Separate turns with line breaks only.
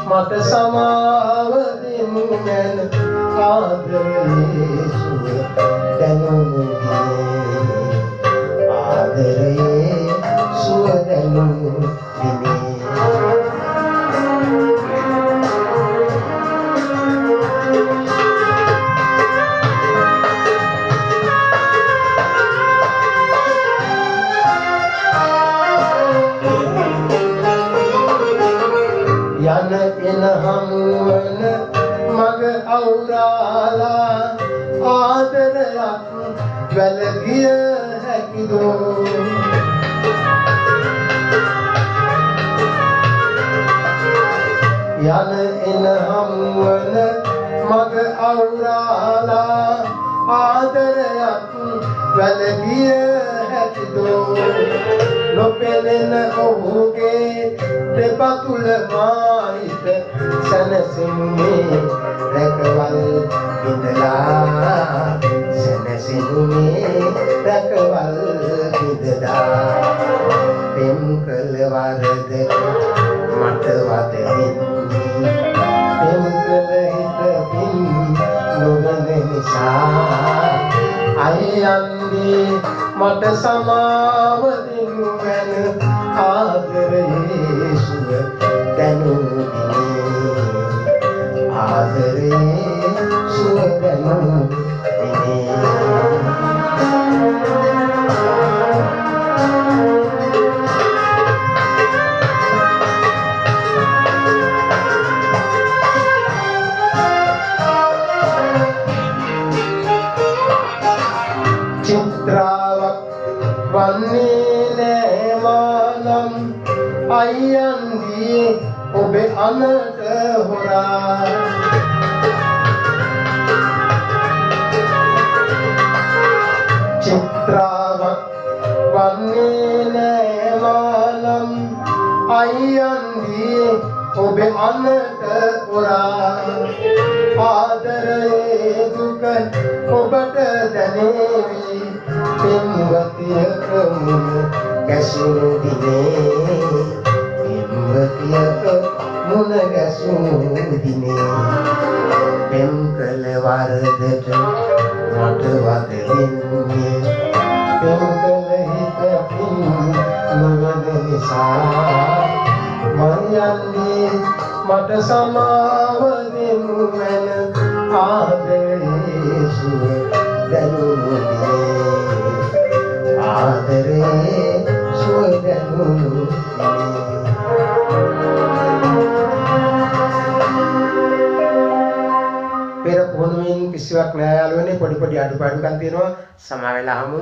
මට සමාව දෙන්න ආදරේ සුව දැනුනේ ආදරේ සුව දැනුනේ යන එන හමුවන මග අවුරාලා ආදරයක් වැළගිය හැකිදෝ යන එන හමුවන මග අවුරාලා ආදරයක් වැළගිය හැකිදෝ නොපෙනෙන ඔහුගේ දෙපතුල මායිත සනසින්නේ රැකවල් බිඳලා සනසින්නේ රැකවල් බිඳලා පෙම් කළ වරද මට වදෙන්නේ පෙම් කළ හිත පින් නොවන නිසා අයන්නේ මට සමාව දෙනු මැන ආදරේ සුව දැනුනේ ආදරේ සුව දැනුනේ චිත්‍රාවක් වන්නේ නෑ මානම් අයියන්දී ඔබේ අනට හොරා චිත්‍රාවක් වන්නේ නෑ මානම් අයියන්දී ඔබේ අනට හොරා ආදරයේ දුක ඔබට දැනේවි පෙම්වතියක මුණ ගැසුණු දිනේ පෙම්වතියක මුණ ගැසුණු දිනේ පෙම් කළ වරදට මට වද දෙන්නේ පෙම් කළ හිත පින් නොවන නිසා මං යන්නේ මට සමාව දෙනු මැන ආදරේ සුව දැනුනේ ආදරේ සුව දැනුනේ පෙර පුහුණුවෙන් කිසිවක් නෑ යාළුවනේ පොඩි පොඩි අඩුපාඩුකම් තියෙනවා සමා වෙලා හමු